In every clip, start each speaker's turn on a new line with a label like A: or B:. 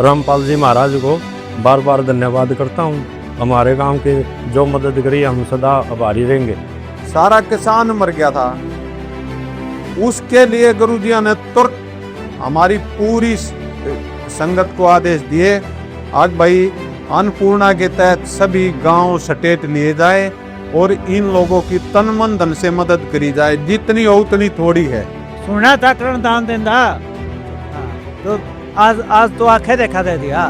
A: रामपाल जी महाराज को बार बार धन्यवाद करता हूँ। हमारे गांव के जो मदद करी हम सदा आभारी रहेंगे।
B: सारा किसान मर गया था, उसके लिए गुरुजियों ने तुरंत हमारी पूरी संगत को आदेश दिए, आज भाई अन्नपूर्णा के तहत सभी गांव स्टेट लिए जाए और इन लोगों की तन मन धन से मदद करी जाए, जितनी हो उतनी थोड़ी है।
C: सुना था करण दान देंदा, तो आज तो आंखें देखा दे दिया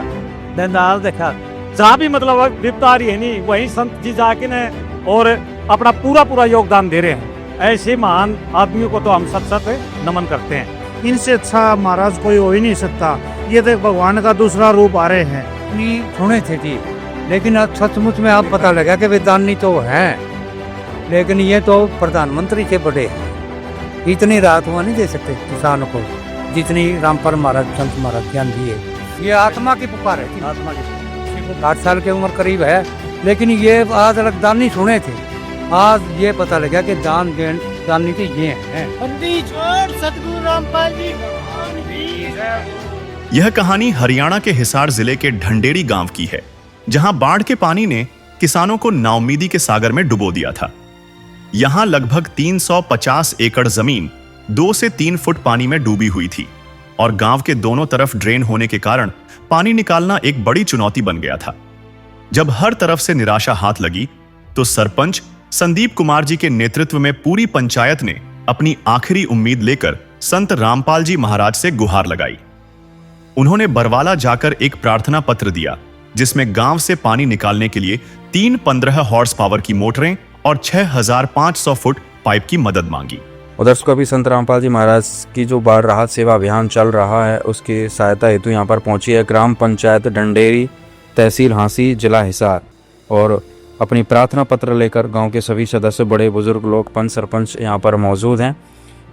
C: देंदा, आज देखा जहाँ भी मतलब विपदा आ रही है नहीं, वहीं संत जी जाके ने और अपना पूरा योगदान दे रहे हैं। ऐसे महान आदमियों को तो हम सत नमन करते हैं। इनसे अच्छा महाराज कोई हो ही नहीं सकता। ये तो भगवान का दूसरा रूप आ रहे हैं।
D: नहीं सुने थे जी, लेकिन अब सचमुच में अब पता लगा कि वे दानी तो हैं, लेकिन ये तो प्रधानमंत्री के बड़े हैं। इतनी राहत हुआ नहीं दे सकते किसानों को जितनी रामपाल महाराज संत महाराज ज्ञान दिए। ये आत्मा की पुकार है, आत्मा की। 60 साल की उम्र करीब है, लेकिन ये आज अलग दानी सुने थे, आज ये पता लगा कि दानी तो ये हैं।
C: सतगुरु रामपाल जी।
E: यह कहानी हरियाणा के हिसार जिले के ढंडेरी गांव की है, जहां बाढ़ के पानी ने किसानों को नाउम्मीदी के सागर में डुबो दिया था। यहां लगभग 350 एकड़ जमीन 2 से 3 फुट पानी में डूबी हुई थी और गांव के दोनों तरफ ड्रेन होने के कारण पानी निकालना एक बड़ी चुनौती बन गया था। जब हर तरफ से निराशा हाथ लगी तो सरपंच संदीप कुमार जी के नेतृत्व में पूरी पंचायत ने अपनी आखिरी उम्मीद लेकर संत रामपाल जी महाराज से गुहार लगाई। उन्होंने बरवाला जाकर एक प्रार्थना पत्र दिया, जिसमें गांव से पानी निकालने के लिए 3 15 हॉर्स पावर की मोटरें और 6500 फुट पाइप की मदद मांगी।
F: उधर को अभी संत रामपाल जी महाराज की जो बाढ़ राहत सेवा अभियान चल रहा है, उसकी सहायता हेतु यहाँ पर पहुंची है ग्राम पंचायत ढंडेरी, तहसील हांसी, जिला हिसार, और अपनी प्रार्थना पत्र लेकर गांव के सभी सदस्य, बड़े बुजुर्ग लोग, पंच सरपंच यहाँ पर मौजूद हैं।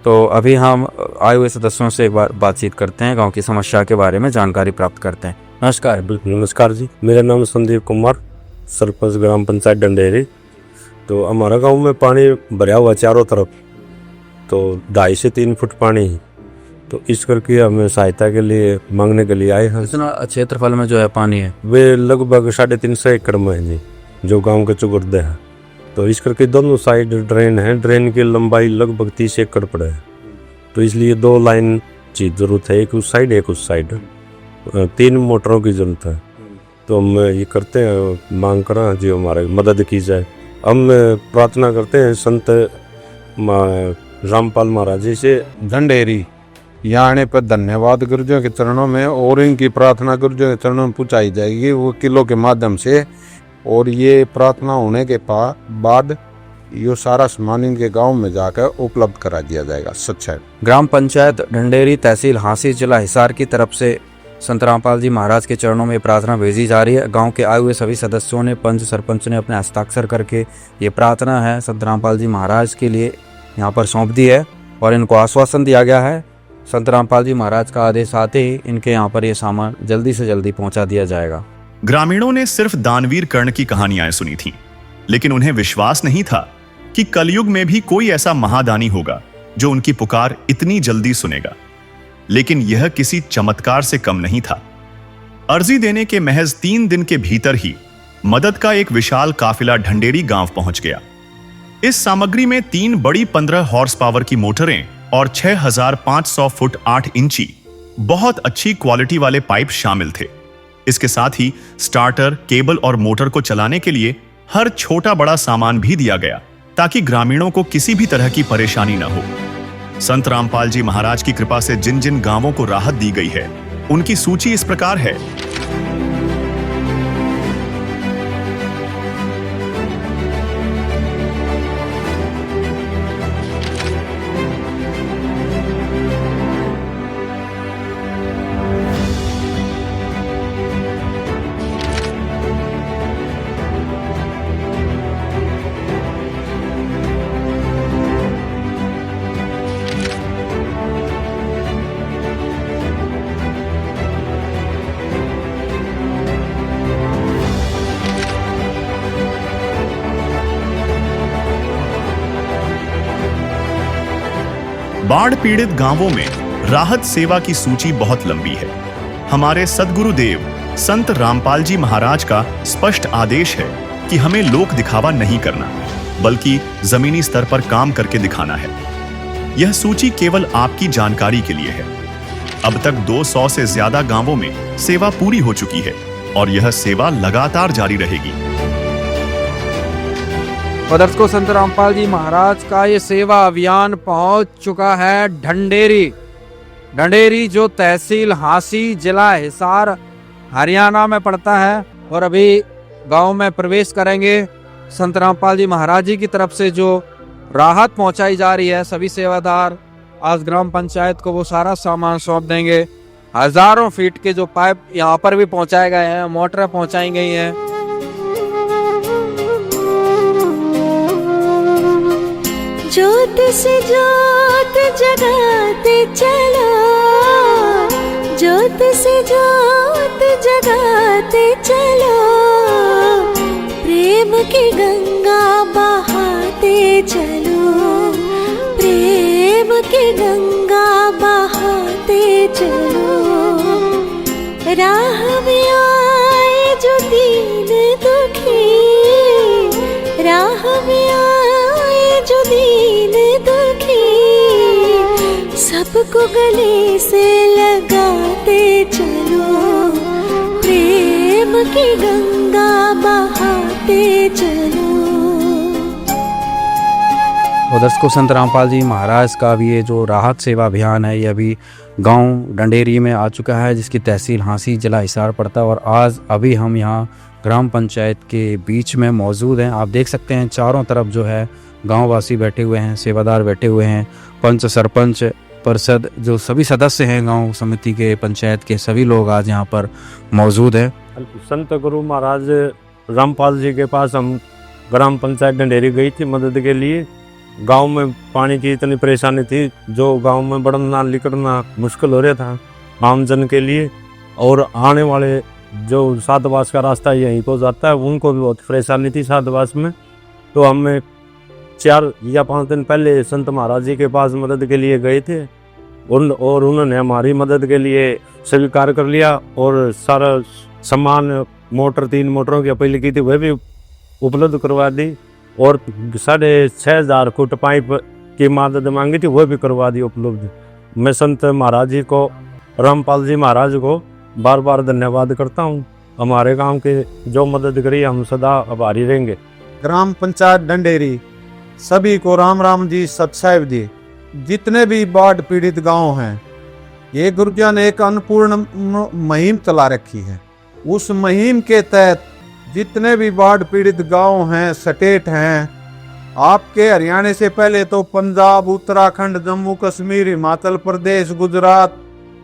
F: तो अभी हम आए हुए सदस्यों से एक बार बातचीत करते हैं, गांव की समस्या के बारे में जानकारी प्राप्त करते हैं। नमस्कार।
A: नमस्कार जी, मेरा नाम संदीप कुमार, सरपंच ग्राम पंचायत ढंडेरी। तो हमारा गांव में पानी भरा हुआ चारों तरफ, तो 2.5 से 3 फुट पानी है। तो इस करके हमें सहायता के लिए मांगने के लिए आए हैं।
F: इतना क्षेत्रफल में जो है पानी है
A: वे लगभग 350 एकड़ में है जी, जो गांव के चुगुर्दे हैं। तो इस करके दोनों साइड ड्रेन है, ड्रेन की लंबाई लगभग 30 एकड़ पड़े है। तो इसलिए 2 लाइन की जरूरत है, एक उस साइड एक उस साइड, 3 मोटरों की जरूरत है। तो हम ये करते हैं, मांग करा जी हमारी मदद की जाए। हम प्रार्थना करते हैं संत रामपाल महाराज जी से।
B: ढंडेरी यहाँ आने पर धन्यवाद गुरुजियों के चरणों में, और इनकी प्रार्थना गुरुजियों के चरणों में पहुँचाई जाएगी वो किलो के माध्यम से। और ये प्रार्थना होने के बाद ये सारा सामान इनके गांव में जाकर उपलब्ध करा दिया जाएगा। सच है।
F: ग्राम पंचायत ढंडेरी, तहसील हांसी, जिला हिसार की तरफ से संत रामपाल जी महाराज के चरणों में प्रार्थना भेजी जा रही है। गांव के आए हुए सभी सदस्यों ने, पंच सरपंच ने अपने हस्ताक्षर करके ये प्रार्थना है संत रामपाल जी महाराज के लिए यहाँ पर सौंप दी है, और इनको आश्वासन दिया गया है संत रामपाल जी महाराज का आदेश आते ही इनके यहाँ पर ये सामान जल्दी से जल्दी पहुँचा दिया जाएगा।
E: ग्रामीणों ने सिर्फ दानवीर कर्ण की कहानियां सुनी थीं, लेकिन उन्हें विश्वास नहीं था कि कलयुग में भी कोई ऐसा महादानी होगा जो उनकी पुकार इतनी जल्दी सुनेगा। लेकिन यह किसी चमत्कार से कम नहीं था। अर्जी देने के महज 3 दिन के भीतर ही मदद का एक विशाल काफिला ढंडेरी गांव पहुंच गया। इस सामग्री में 3 बड़ी 15 हॉर्स पावर की मोटरें और 6500 फुट 8 इंची बहुत अच्छी क्वालिटी वाले पाइप शामिल थे। इसके साथ ही स्टार्टर, केबल और मोटर को चलाने के लिए हर छोटा बड़ा सामान भी दिया गया, ताकि ग्रामीणों को किसी भी तरह की परेशानी न हो। संत रामपाल जी महाराज की कृपा से जिन जिन गांवों को राहत दी गई है, उनकी सूची इस प्रकार है। बाढ़ पीड़ित गांवों में राहत सेवा की सूची बहुत लंबी है। हमारे सद्गुरुदेव संत रामपाल जी महाराज का स्पष्ट आदेश है कि हमें लोक दिखावा नहीं करना, बल्कि जमीनी स्तर पर काम करके दिखाना है। यह सूची केवल आपकी जानकारी के लिए है। अब तक 200 से ज्यादा गांवों में सेवा पूरी हो चुकी है और यह सेवा लगातार जारी रहेगी।
F: और दर्शकों, संत रामपाल जी महाराज का ये सेवा अभियान पहुंच चुका है ढंडेरी। ढंडेरी जो तहसील हांसी जिला हिसार हरियाणा में पड़ता है। और अभी गांव में प्रवेश करेंगे। संत रामपाल जी महाराज जी की तरफ से जो राहत पहुंचाई जा रही है, सभी सेवादार आज ग्राम पंचायत को वो सारा सामान सौंप देंगे। हजारों फीट के जो पाइप यहाँ पर भी पहुंचाए गए हैं, मोटरें पहुंचाई गई हैं।
G: ज्योत से ज्योत जगाते चलो, ज्योत से ज्योत जगाते चलो, प्रेम की गंगा बहाते चलो, प्रेम की गंगा बहाते चलो। राह में आए जो दीन दुखी, राह में आए जो दीन दुखी, सबको गले से लगाते चलो, प्रेम की गंगा बहाते चलो।
F: और दर्शकों, संत रामपाल जी महाराज का भी ये जो राहत सेवा अभियान है, ये अभी गांव ढंडेरी में आ चुका है, जिसकी तहसील हांसी जिला हिसार पड़ता है। और आज अभी हम यहाँ ग्राम पंचायत के बीच में मौजूद हैं। आप देख सकते हैं चारों तरफ जो है गांववासी बैठे हुए हैं, सेवादार बैठे हुए हैं, पंच सरपंच परिषद जो सभी सदस्य हैं गांव समिति के, पंचायत के सभी लोग आज यहाँ पर मौजूद हैं।
A: संत गुरु महाराज रामपाल जी के पास हम ग्राम पंचायत ढंडेरी गई थी मदद के लिए। गांव में पानी की इतनी परेशानी थी, जो गांव में बढ़ना निकलना मुश्किल हो रहा था आमजन के लिए। और आने वाले जो सातवास का रास्ता यहीं को जाता है, उनको भी बहुत परेशानी थी सातवास में। तो हमें 4 या 5 दिन पहले संत महाराज जी के पास मदद के लिए गए थे और उन्होंने हमारी मदद के लिए स्वीकार कर लिया। और सारा सामान, मोटर 3 मोटरों की अपील की थी, वह भी उपलब्ध करवा दी। और 6,500 फुट पाइप की मदद मांगी थी, वह भी करवा दी उपलब्ध। मैं संत महाराज जी को, रामपाल जी महाराज को बार बार धन्यवाद करता हूँ। हमारे गांव के जो मदद करी, हम सदा आभारी रहेंगे।
B: ग्राम पंचायत ढंडेरी सभी को राम राम जी, सतसाहिब जी। जितने भी बाढ़ पीड़ित गांव हैं, ये गुरुजिया ने एक अन्नपूर्ण मुहिम चला रखी है। उस मुहिम के तहत जितने भी बाढ़ पीड़ित गांव हैं, स्टेट हैं, आपके हरियाणा से पहले तो पंजाब, उत्तराखंड, जम्मू कश्मीर, हिमाचल प्रदेश, गुजरात,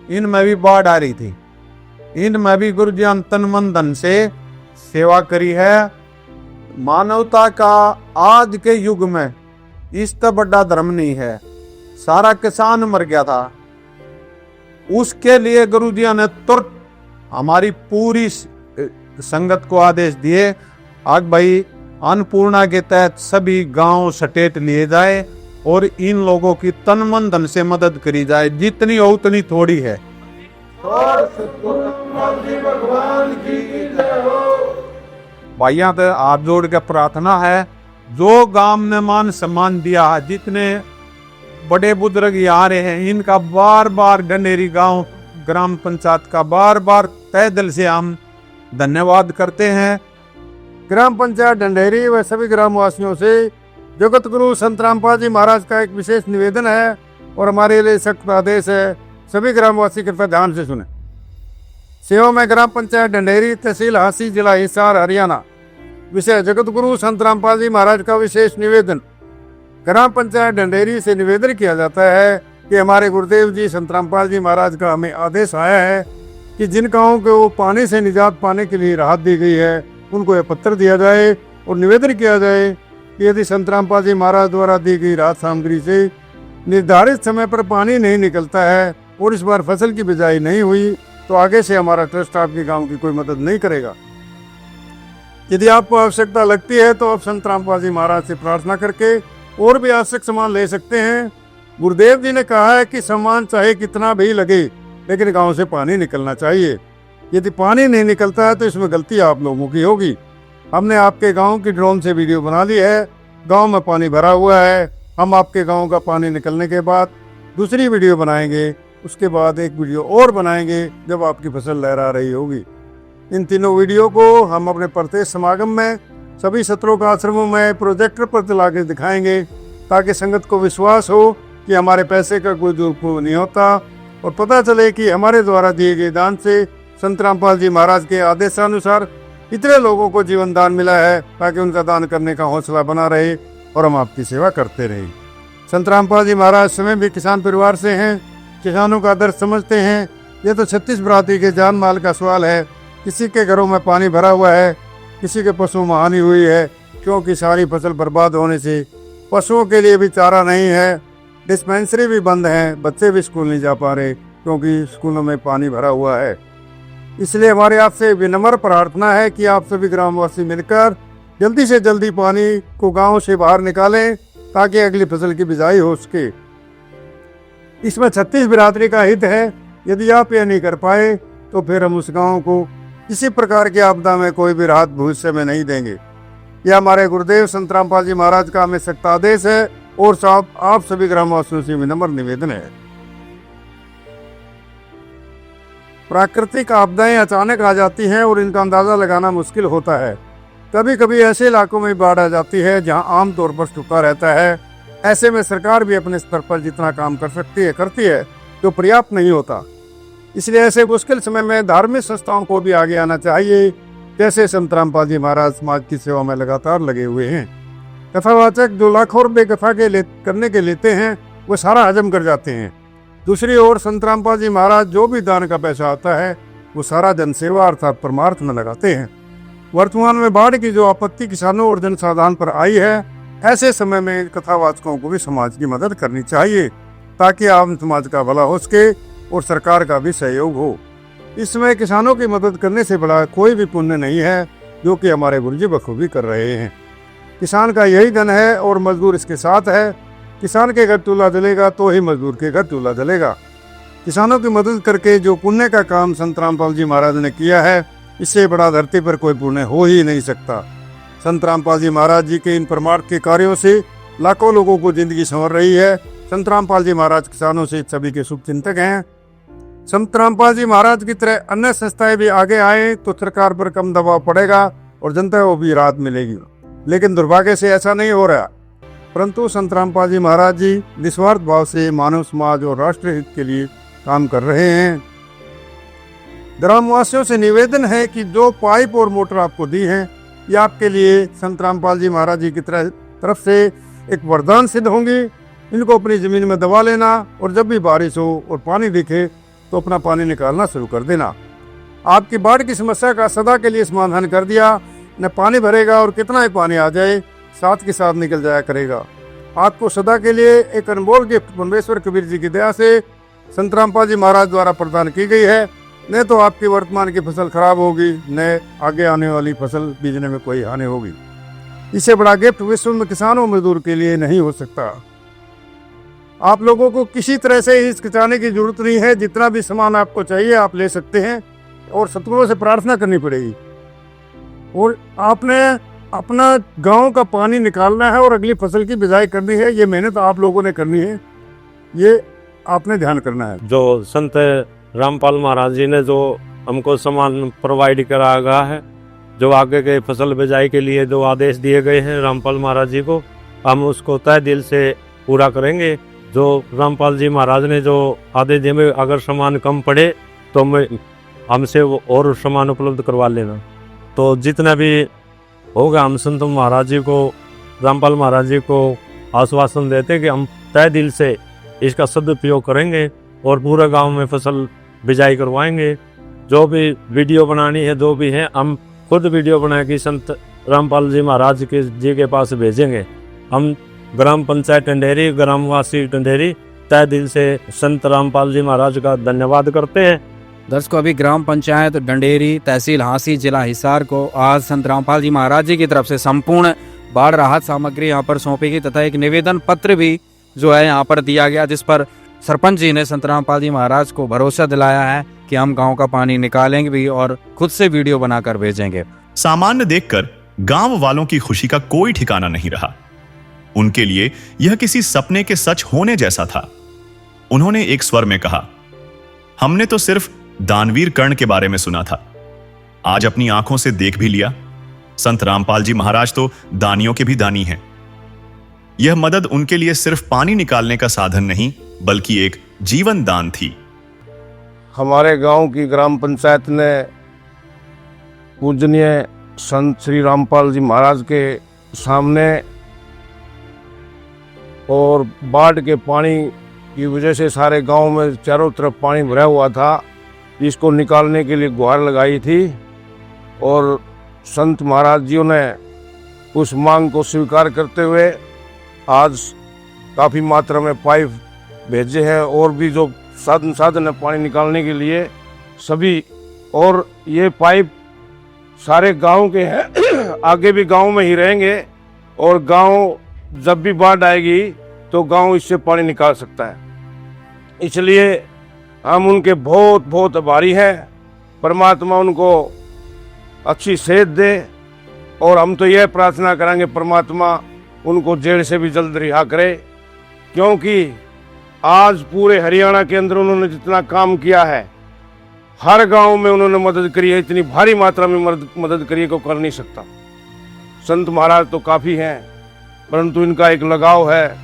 B: इनमें भी बाढ़ आ रही थी। इनमें भी गुरुजिया ने तन मन धन से सेवा करी है। मानवता का आज के युग में इससे बड़ा धर्म नहीं है। सारा किसान मर गया था, उसके लिए गुरुजिया ने तुरंत हमारी पूरी संगत को आदेश दिए, आज भाई अन्नपूर्णा के तहत सभी गांव स्टेट लिए जाए और इन लोगों की तन मन धन से मदद करी जाए। जितनी हो उतनी थोड़ी है। भाइयों तो हाथ जोड़ के प्रार्थना है, जो गांव ने मान सम्मान दिया, जितने बड़े बुजुर्ग यहाँ रहे हैं, इनका बार बार ढंडेरी गांव ग्राम पंचायत का बार बार तहे दिल से हम धन्यवाद करते हैं।
H: ग्राम पंचायत ढंडेरी व सभी ग्रामवासियों से जगत गुरु संत रामपाल जी महाराज का एक विशेष निवेदन है और हमारे लिए सख्त आदेश है। सभी ग्रामवासी कृपया ध्यान से सुने। सेवा में ग्राम पंचायत ढंडेरी, तहसील हांसी, जिला हिसार, हरियाणा। विषय जगत गुरु संत रामपाल जी महाराज का विशेष निवेदन। ग्राम पंचायत ढंडेरी से निवेदन किया जाता है कि हमारे गुरुदेव जी संत रामपाल जी महाराज का हमें आदेश आया है कि जिन गाँवों को पानी से निजात पाने के लिए राहत दी गई है, उनको यह पत्र दिया जाए और निवेदन किया जाए कि यदि संत रामपाल जी महाराज द्वारा दी गई राहत सामग्री से निर्धारित समय पर पानी नहीं निकलता है और इस बार फसल की बिजाई नहीं हुई, तो आगे से हमारा ट्रस्ट आपके गांव की कोई मदद नहीं करेगा। यदि आपको आवश्यकता लगती है तो आप संत रामपाल जी महाराज से प्रार्थना करके और भी आवश्यक सामान ले सकते हैं। गुरुदेव जी ने कहा है कि सामान चाहे कितना भी लगे, लेकिन गांव से पानी निकलना चाहिए। यदि पानी नहीं निकलता है तो इसमें गलती आप लोगों की होगी। हमने आपके गांव की ड्रोन से वीडियो बना ली है, गांव में पानी भरा हुआ है। हम आपके गांव का पानी निकलने के बाद दूसरी वीडियो बनाएंगे, उसके बाद एक वीडियो और बनाएंगे जब आपकी फसल लहरा रही होगी। इन तीनों वीडियो को हम अपने प्रत्येक समागम में, सभी सत्रों का आश्रमों में प्रोजेक्टर पर चला के दिखाएंगे, ताकि संगत को विश्वास हो कि हमारे पैसे का कोई दुरुपयोग नहीं होता और पता चले कि हमारे द्वारा दिए गए दान से संत रामपाल जी महाराज के आदेशानुसार इतने लोगों को जीवन दान मिला है, ताकि उनका दान करने का हौसला बना रहे और हम आपकी सेवा करते रहे। संत रामपाल जी महाराज स्वयं भी किसान परिवार से हैं, किसानों का दर्द समझते हैं। ये तो 36 बराती के जान माल का सवाल है। किसी के घरों में पानी भरा हुआ है, किसी के पशुओं में हानि हुई है, क्योंकि सारी फसल बर्बाद होने से पशुओं के लिए भी चारा नहीं है, डिस्पेंसरी भी बंद है, बच्चे भी स्कूल नहीं जा पा रहे क्योंकि स्कूलों में पानी भरा हुआ है। इसलिए हमारे आपसे विनम्र प्रार्थना है कि आप सभी ग्रामवासी मिलकर जल्दी से जल्दी पानी को गांव से बाहर निकालें, ताकि अगली फसल की बिजाई हो सके। इसमें 36 बिरादरी का हित है। यदि आप यह नहीं कर पाए तो फिर हम उस गांव को किसी प्रकार की आपदा में कोई भी राहत भविष्य में नहीं देंगे। यह हमारे गुरुदेव संत रामपाल जी महाराज का हमें सख्त आदेश है और साहब आप सभी ग्रामवासियों से विनम्र निवेदन है। प्राकृतिक आपदाएं अचानक आ जाती हैं और इनका अंदाजा लगाना मुश्किल होता है। कभी कभी ऐसे इलाकों में बाढ़ आ जाती है जहां आमतौर पर सूखा रहता है। ऐसे में सरकार भी अपने स्तर पर जितना काम कर सकती है करती है, जो पर्याप्त नहीं होता। इसलिए ऐसे मुश्किल समय में धार्मिक संस्थाओं को भी आगे आना चाहिए, जैसे संत रामपाल जी महाराज समाज की सेवा में लगातार लगे हुए हैं। कथावाचक जो लाखों रुपए कथा के करने के लेते हैं, वो सारा हजम कर जाते हैं। दूसरी ओर संत रामपाल जी महाराज जो भी दान का पैसा आता है, वो सारा जनसेवा अर्थात परमार्थ में लगाते हैं। वर्तमान में बाढ़ की जो आपत्ति किसानों और जनसाधारण पर आई है, ऐसे समय में कथावाचकों को भी समाज की मदद करनी चाहिए, ताकि आम समाज का भला हो सके और सरकार का भी सहयोग हो। इसमें किसानों की मदद करने से बड़ा कोई भी पुण्य नहीं है, जो कि हमारे गुरुजी बखूबी कर रहे हैं। किसान का यही धन है और मजदूर इसके साथ है। किसान के घर चूल्हा जलेगा तो ही मजदूर के घर चूल्हा जलेगा। किसानों की मदद करके जो पुण्य का काम संत रामपाल जी महाराज ने किया है, इससे बड़ा धरती पर कोई पुण्य हो ही नहीं सकता। संत रामपाल जी महाराज जी के इन परमार्थ के कार्यों से लाखों लोगों को जिंदगी संवर रही है। संत रामपाल जी महाराज किसानों से सभी के शुभ चिंतक हैं। संत रामपाल जी महाराज की तरह अन्य संस्थाएं भी आगे आए तो सरकार पर कम दबाव पड़ेगा और जनता को भी राहत मिलेगी, लेकिन दुर्भाग्य से ऐसा नहीं हो रहा। परंतु संत रामपाल जी महाराज जी निस्वार्थ भाव से मानव समाज और राष्ट्र हित के लिए काम कर रहे हैं। ग्रामवासियों से निवेदन है कि जो पाइप और मोटर आपको दी है, ये आपके लिए संत रामपाल जी महाराज जी की तरफ से एक वरदान सिद्ध होंगी। इनको अपनी जमीन में दबा लेना और जब भी बारिश हो और पानी दिखे तो अपना पानी निकालना शुरू कर देना। आपकी बाढ़ की समस्या का सदा के लिए समाधान कर दिया। न पानी भरेगा और कितना ही पानी आ जाए, साथ के साथ निकल जाया करेगा। आपको सदा के लिए एक अनमोल गिफ्ट परमेश्वर कबीर जी की दया से संत रामपाल जी महाराज द्वारा प्रदान की गई है। न तो आपकी वर्तमान की फसल खराब होगी, न आगे आने वाली फसल बीजने में कोई हानि होगी। इससे बड़ा गिफ्ट विश्व में किसानों मजदूर के लिए नहीं हो सकता। आप लोगों को किसी तरह से हिचकिचाने की जरूरत नहीं है। जितना भी सामान आपको चाहिए आप ले सकते हैं और सतगुरुओं से प्रार्थना करनी पड़ेगी। और आपने अपना गांव का पानी निकालना है और अगली फसल की बिजाई करनी है। ये मेहनत आप लोगों ने करनी है, ये आपने ध्यान करना है।
A: जो संत रामपाल महाराज जी ने जो हमको सामान प्रोवाइड करा गया है, जो आगे के फसल बिजाई के लिए जो आदेश दिए गए हैं रामपाल महाराज जी को, हम उसको तय दिल से पूरा करेंगे। जो रामपाल जी महाराज ने जो आदेश दिए, में अगर सामान कम पड़े तो हमसे वो और सामान उपलब्ध करवा लेना। तो जितना भी होगा हम संत महाराज जी को, रामपाल महाराज जी को आश्वासन देते कि हम तय दिल से इसका सदुपयोग करेंगे और पूरे गांव में फसल बिजाई करवाएंगे। जो भी वीडियो बनानी है, जो भी है, हम खुद वीडियो बना के संत रामपाल जी महाराज जी के पास भेजेंगे। हम ग्राम पंचायत ढंढेरी, ग्रामवासी ढंढेरी तय दिल से संत रामपाल जी महाराज का धन्यवाद करते हैं।
F: दर्शकों, अभी ग्राम पंचायत ढंढेरी, तहसील हांसी, जिला हिसार को आज संत रामपाल जी महाराज जी की तरफ से संपूर्ण बाढ़ राहत सामग्री यहाँ पर सौंपी गई तथा एक निवेदन पत्र भी जो है यहाँ पर दिया गया, जिस पर सरपंच जी ने संत रामपाल जी महाराज को भरोसा दिलाया है कि हम गांव का पानी निकालेंगे भी और खुद से वीडियो बनाकर भेजेंगे।
E: सामान्य देखकर गांव वालों की खुशी का कोई ठिकाना नहीं रहा। उनके लिए यह किसी सपने के सच होने जैसा था। उन्होंने एक स्वर में कहा, हमने तो सिर्फ दानवीर कर्ण के बारे में सुना था, आज अपनी आंखों से देख भी लिया। संत रामपाल जी महाराज तो दानियों के भी दानी हैं। यह मदद उनके लिए सिर्फ पानी निकालने का साधन नहीं, बल्कि एक जीवन दान थी।
B: हमारे गांव की ग्राम पंचायत ने पूजनीय संत श्री रामपाल जी महाराज के सामने और बाढ़ के पानी की वजह से सारे गांव में चारों तरफ पानी भरा हुआ था, इसको निकालने के लिए गुहार लगाई थी और संत महाराज जियों ने उस मांग को स्वीकार करते हुए आज काफ़ी मात्रा में पाइप भेजे हैं और भी जो साधन है पानी निकालने के लिए सभी, और ये पाइप सारे गांव के हैं, आगे भी गांव में ही रहेंगे और गांव जब भी बाढ़ आएगी तो गांव इससे पानी निकाल सकता है। इसलिए हम उनके बहुत बहुत आभारी हैं। परमात्मा उनको अच्छी सेहत दे और हम तो यह प्रार्थना करेंगे परमात्मा उनको जेल से भी जल्द रिहा करे, क्योंकि आज पूरे हरियाणा के अंदर उन्होंने जितना काम किया है, हर गांव में उन्होंने मदद करी है, इतनी भारी मात्रा में मदद करी है को कर नहीं सकता। संत महाराज तो काफ़ी हैं, परंतु इनका एक लगाव है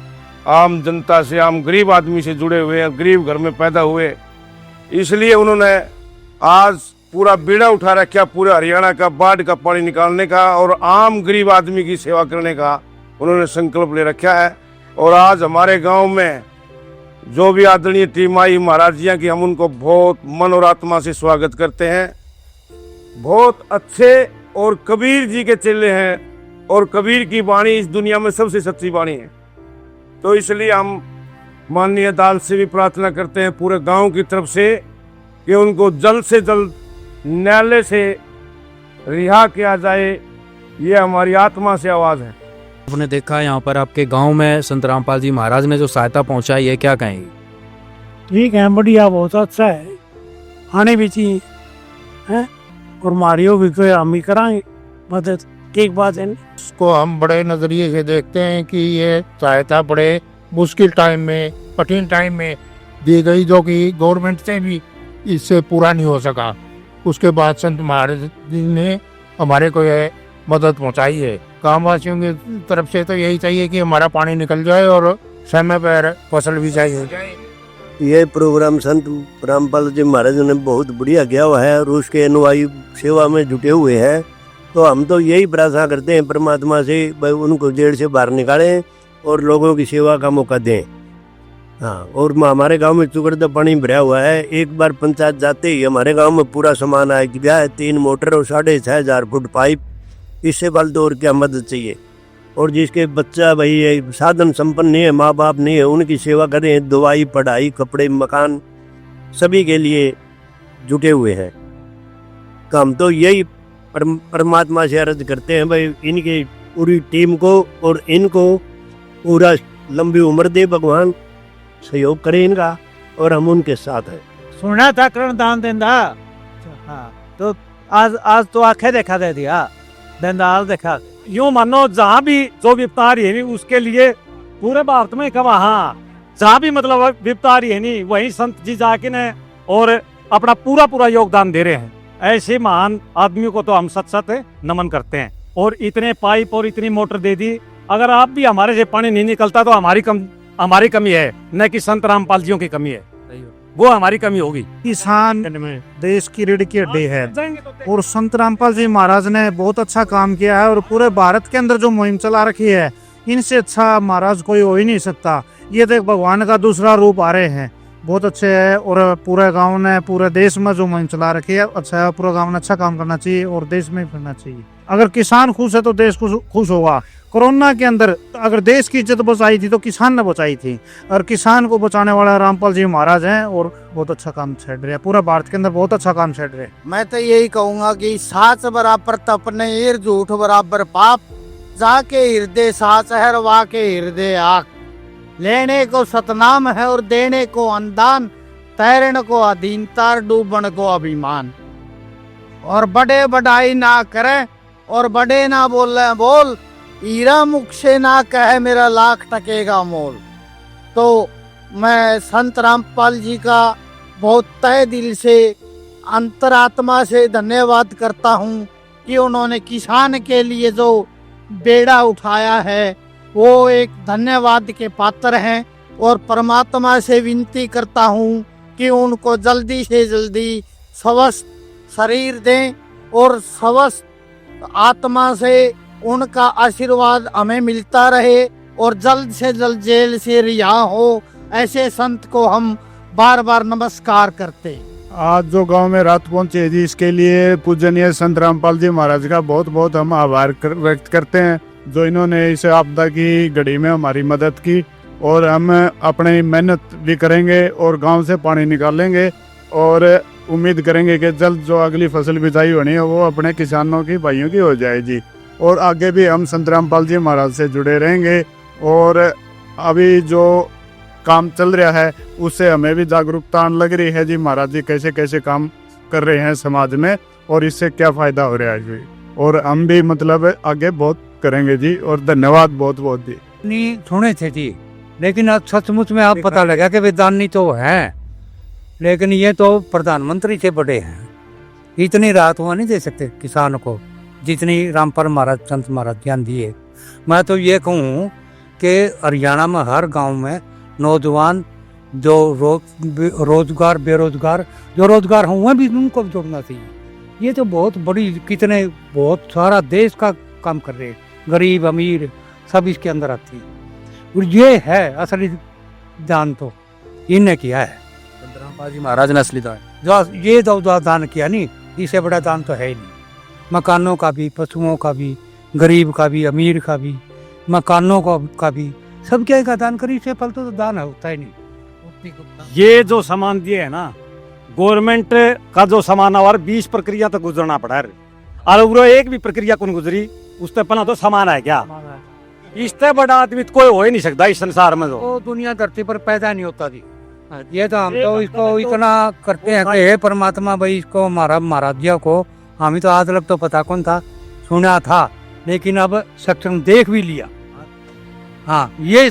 B: आम जनता से, आम गरीब आदमी से जुड़े हुए हैं, गरीब घर में पैदा हुए, इसलिए उन्होंने आज पूरा बीड़ा उठा रखा पूरे हरियाणा का बाढ़ का पानी निकालने का और आम गरीब आदमी की सेवा करने का उन्होंने संकल्प ले रखा है। और आज हमारे गांव में जो भी आदरणीय टीम आई महाराजियाँ की, हम उनको बहुत मन और आत्मा से स्वागत करते हैं। बहुत अच्छे और कबीर जी के चेले हैं और कबीर की वाणी इस दुनिया में सबसे सच्ची वाणी है। तो इसलिए हम माननीय अदालत से भी प्रार्थना करते हैं पूरे गांव की तरफ से कि उनको जल्द से जल्द न्यायालय से रिहा किया जाए, ये हमारी आत्मा से आवाज़ है।
F: आपने देखा यहाँ पर आपके गांव में संत रामपाल जी महाराज ने जो सहायता पहुंचाई है, क्या कहेंगे?
C: ठीक है, बढ़िया, बहुत अच्छा है, आने भी चाहिए हैं और मारियो भी कोई हम ही कराएंगे मदद, ठीक बात है।
H: इसको हम बड़े नज़रिए से देखते हैं कि ये सहायता बड़े मुश्किल टाइम में, कठिन टाइम में दी गई, जो कि गवर्नमेंट से भी इससे पूरा नहीं हो सका। उसके बाद संत महाराज जी ने हमारे को ये मदद पहुंचाई है। गाँववासियों की तरफ से तो यही चाहिए कि हमारा पानी निकल जाए और समय पर फसल भी चाहिए।
I: ये प्रोग्राम संत रामपाल जी महाराज ने बहुत बढ़िया किया हुआ है और उसके अनुयायी सेवा में जुटे हुए हैं। तो हम तो यही प्रार्थना करते हैं परमात्मा से, भाई उनको जेल से बाहर निकालें और लोगों की सेवा का मौका दें। हाँ, और हमारे गांव में चुकड़दा पानी भरा हुआ है। एक बार पंचायत जाते ही हमारे गांव में पूरा सामान आ गया है, 3 मोटर और 6,500 फुट पाइप। इससे बल तो और क्या मदद चाहिए। और जिसके बच्चा भाई साधन संपन्न नहीं है, माँ बाप नहीं है, उनकी सेवा करें। दवाई, पढ़ाई, कपड़े, मकान सभी के लिए जुटे हुए हैं। काम तो यही परमात्मा से अर्ज करते हैं भाई इनकी पूरी टीम को और इनको पूरा लंबी उम्र दे भगवान, सहयोग करें इनका और हम उनके साथ हैं।
C: सुना था कर्ण दान देंदा, हाँ, तो आज तो आंखें देखा दे दिया, देंदार देखा। यूं मानो जहाँ भी जो विपता आ रही है उसके लिए पूरे भारत में कहा, हाँ जहाँ भी मतलब विपता आ रही है नहीं वहीं संत जी जाके ने और अपना पूरा योगदान दे रहे हैं। ऐसे महान आदमियों को तो हम सच नमन करते हैं। और इतने पाइप और इतनी मोटर दे दी, अगर आप भी हमारे से पानी नहीं निकलता तो हमारी कमी है, न कि संत रामपाल जियों की कमी है, वो हमारी कमी होगी।
J: किसान देश की रीढ़ की हड्डी है और संत रामपाल जी महाराज ने बहुत अच्छा काम किया है और पूरे भारत के अंदर जो मुहिम चला रखी है, इनसे अच्छा महाराज कोई हो ही नहीं सकता। ये देख भगवान का दूसरा रूप आ रहे हैं, बहुत अच्छे है। और पूरे गांव ने, पूरे देश में जो मुहिम चला रखी है अच्छा है। पूरा गांव ने अच्छा काम करना चाहिए और देश में करना चाहिए। अगर किसान खुश है तो देश खुश होगा। कोरोना के अंदर अगर देश की इज्जत बचाई थी तो किसान ने बचाई थी, और किसान को बचाने वाला रामपाल जी महाराज हैं और बहुत अच्छा काम छेड़ रहे हैं। पूरा भारत के अंदर बहुत अच्छा काम छेड़ रहे हैं।
K: मैं तो यही कहूँगा कि साच बराबर तप नहीं, झूठ बराबर पाप, जाके हृदय साच है, वाके हृदय आक। लेने को सतनाम है और देने को अनुदान, तैरने को अधीनता, डूबने को अभिमान। और बड़े बढ़ाई ना करे और बड़े ना बोले बोल, हीरा मुख से ना कहे मेरा लाख टकेगा मोल। तो मैं संत रामपाल जी का बहुत तहे दिल से, अंतरात्मा से धन्यवाद करता हूँ कि उन्होंने किसान के लिए जो बेड़ा उठाया है वो एक धन्यवाद के पात्र हैं। और परमात्मा से विनती करता हूँ कि उनको जल्दी से जल्दी स्वस्थ शरीर दें और स्वस्थ आत्मा से उनका आशीर्वाद हमें मिलता रहे और जल्द से जल्द जेल से रिहा हो। ऐसे संत को हम बार बार नमस्कार करते हैं।
H: आज जो गांव में रात पहुंचे है जी, इसके लिए पूजनीय संत रामपाल जी महाराज का बहुत बहुत हम आभार व्यक्त करते हैं, जो इन्होंने इस आपदा की घड़ी में हमारी मदद की। और हम अपनी मेहनत भी करेंगे और गांव से पानी निकालेंगे और उम्मीद करेंगे कि जल्द जो अगली फसल बिजाई होनी है वो अपने किसानों की भाइयों की हो जाए जी। और आगे भी हम संत रामपाल जी महाराज से जुड़े रहेंगे और अभी जो काम चल रहा है उससे हमें भी जागरूकता आने लग रही है जी, महाराज जी कैसे कैसे काम कर रहे हैं समाज में और इससे क्या फायदा हो रहा है जी। और हम भी मतलब आगे बहुत करेंगे जी। और धन्यवाद बहुत बहुत जी।
D: नहीं सुने थे जी, लेकिन अब सचमुच में आप पता लगा कि वेदांती तो हैं, लेकिन ये तो प्रधानमंत्री से बड़े हैं। इतनी राहत हुआ नहीं दे सकते किसान को जितनी रामपाल महाराज संत महाराज ज्ञान दिए। मैं तो ये कहूँ कि हरियाणा में हर गांव में नौजवान जो रोजगार बेरोजगार जो रोजगार हुए भी उनको भी जोड़ना चाहिए। ये तो बहुत बड़ी कितने बहुत सारा देश का काम कर रहे हैं, गरीब अमीर सब इसके अंदर आती है। और ये है असली दान तो इन्हें किया है,
F: रामपाल जी महाराज ने असली दान
D: जो ये जो दान किया नहीं, इससे बड़ा दान तो है ही नहीं। मकानों का भी, पशुओं का भी, गरीब का भी, अमीर का भी, मकानों का भी, सब क्या का दान करी, इससे फल तो दान होता ही नहीं।
C: ये जो सामान दिए है ना, गवर्नमेंट का जो सामान और 20 प्रक्रिया तो गुजरना पड़ा है, और वो एक भी प्रक्रिया कौन गुजरी उससे पहला तो सामान है क्या। इससे बड़ा आदमी तो कोई हो ही नहीं सकता इस संसार में।
D: तो दुनिया धरती पर पैदा नहीं होता जी। ये तो हम तो इसको इतना करते हैं कि हे परमात्मा भाई इसको हमारा महाराज को हमें तो आज तक तो पता कौन था, सुना था, लेकिन अब सक्षम देख भी लिया। हाँ ये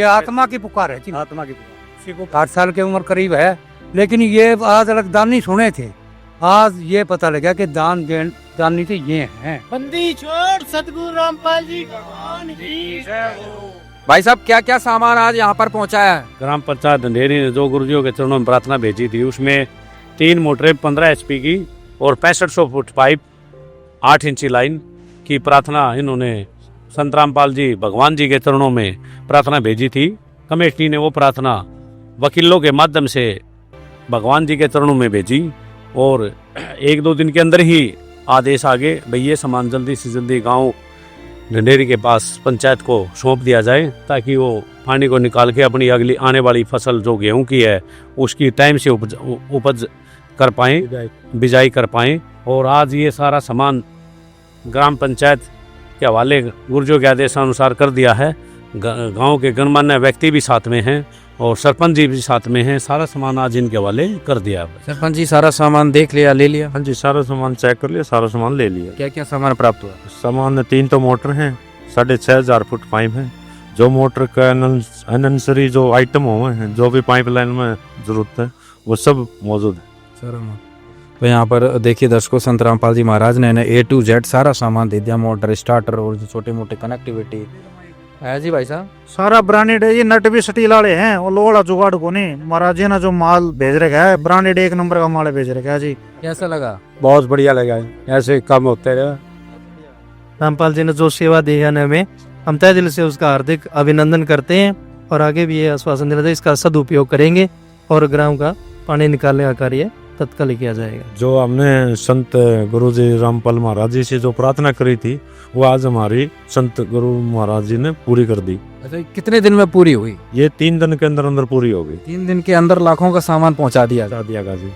D: आत्मा की पुकार है जी,
C: आत्मा की पुकार।
D: 8 साल की उम्र करीब है, लेकिन ये आज तक दान नहीं सुने थे। आज ये पता लगा कि दान नीति ये हैं।
K: बंदी छोड़ सतगुरु रामपाल जी भगवान की जय हो।
F: भाई साहब क्या क्या सामान आज यहाँ पर पहुँचाया है?
C: ग्राम पंचायत ढंढेरी ने जो गुरुजियों के चरणों में प्रार्थना भेजी थी उसमें 3 मोटरें 15 HP की और 6500 फुट पाइप 8 इंची लाइन की प्रार्थना इन्होंने संत रामपाल जी भगवान जी के चरणों में प्रार्थना भेजी थी। कमेटी ने वो प्रार्थना वकीलों के माध्यम से भगवान जी के चरणों में भेजी और 1-2 दिन के अंदर ही आदेश आ गए भाई ये सामान जल्दी से जल्दी गांव ढंढेरी के पास पंचायत को सौंप दिया जाए, ताकि वो पानी को निकाल के अपनी अगली आने वाली फसल जो गेहूं की है उसकी टाइम से उपज कर पाएँ, बिजाई कर पाएँ। और आज ये सारा सामान ग्राम पंचायत के हवाले गुर्जों के आदेशानुसार कर दिया है। गांव के गणमान्य व्यक्ति भी साथ में हैं और सरपंच जी भी साथ में हैं। सारा सामान आज इनके हवाले कर दिया है।
F: सरपंच जी सारा सामान देख लिया, ले लिया?
A: हाँ जी, सारा सामान चेक कर लिया, सारा सामान ले लिया।
F: क्या क्या सामान प्राप्त हुआ?
A: सामान 3 तो मोटर हैं, 6500 फुट पाइप है। जो मोटर का अनसरी जो आइटम हुए हैं, जो भी पाइपलाइन में जरूरत है वो सब मौजूद है।
F: तो यहाँ पर देखिए दर्शकों, संत रामपाल जी महाराज ने A to Z सारा सामान दे दिया, मोटर स्टार्टर और जो छोटे मोटे कनेक्टिविटी है जी। भाई साहब
J: सारा ब्रांडेड है, ये नट भी स्टील वाले हैं और लोड़ा जुगाड़ को नहीं। महाराज जी ने जो माल भेज रखा है ब्रांडेड 1 नंबर का माल भेज रखा है जी।
F: कैसा लगा?
A: बहुत बढ़िया लगा है, ऐसे काम होते रहे।
L: रामपाल जी ने जो सेवा दी है हमें, हम तहे दिल से उसका हार्दिक अभिनंदन करते हैं और आगे भी ये आश्वासन देते हैं इसका सदुपयोग करेंगे और ग्राम का पानी निकालने का कार्य तत्काल किया जाएगा।
A: जो हमने संत गुरु जी रामपाल महाराज जी से जो प्रार्थना करी थी वो आज हमारी संत गुरु महाराज जी ने पूरी कर दी।
F: अच्छा, कितने दिन में पूरी हुई?
A: ये 3 दिन के अंदर अंदर पूरी हो गई।
F: 3 दिन के अंदर लाखों का सामान पहुंचा दिया
A: जी।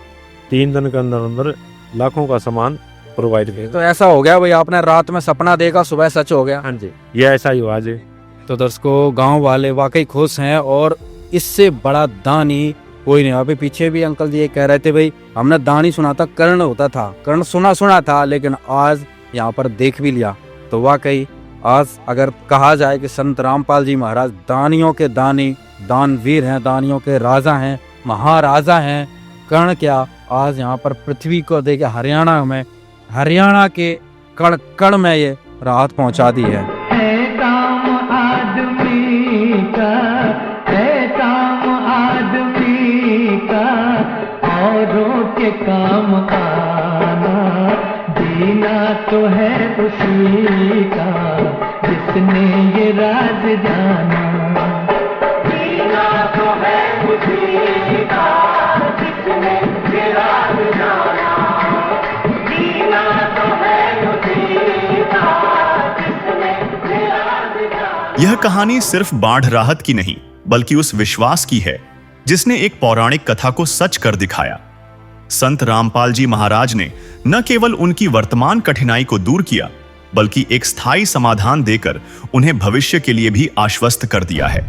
A: 3 दिन के अंदर अंदर लाखों का सामान प्रोवाइड किया।
F: तो ऐसा हो गया भाई, आपने रात में सपना देखा, सुबह सच हो गया।
A: हाँ जी, ये ऐसा ही हुआ जी।
F: तो दर्शकों, गांव वाले वाकई खुश हैं और इससे बड़ा दानी कोई नहीं। अभी पीछे भी अंकल जी ये कह रहे थे, भाई हमने दानी सुना था, कर्ण होता था, कर्ण सुना था, लेकिन आज यहाँ पर देख भी लिया। तो वाकई आज अगर कहा जाए कि संत रामपाल जी महाराज दानियों के दानी, दानवीर हैं, दानियों के राजा हैं, महाराजा हैं, कर्ण क्या आज यहाँ पर पृथ्वी को देखे हरियाणा के कण कण में ये राहत पहुंचा दी है।
K: काम आदमी का है, काम आदमी का औरों के काम आना, जीना तो है उसी का जिसने ये राज जाना, जीना तो है उसी का जिसने ये राज जाना, जीना तो है उसी का जिसने ये राज जाना।
E: यह कहानी सिर्फ बाढ़ राहत की नहीं, बल्कि उस विश्वास की है जिसने एक पौराणिक कथा को सच कर दिखाया। संत रामपाल जी महाराज ने न केवल उनकी वर्तमान कठिनाई को दूर किया, बल्कि एक स्थायी समाधान देकर उन्हें भविष्य के लिए भी आश्वस्त कर दिया है।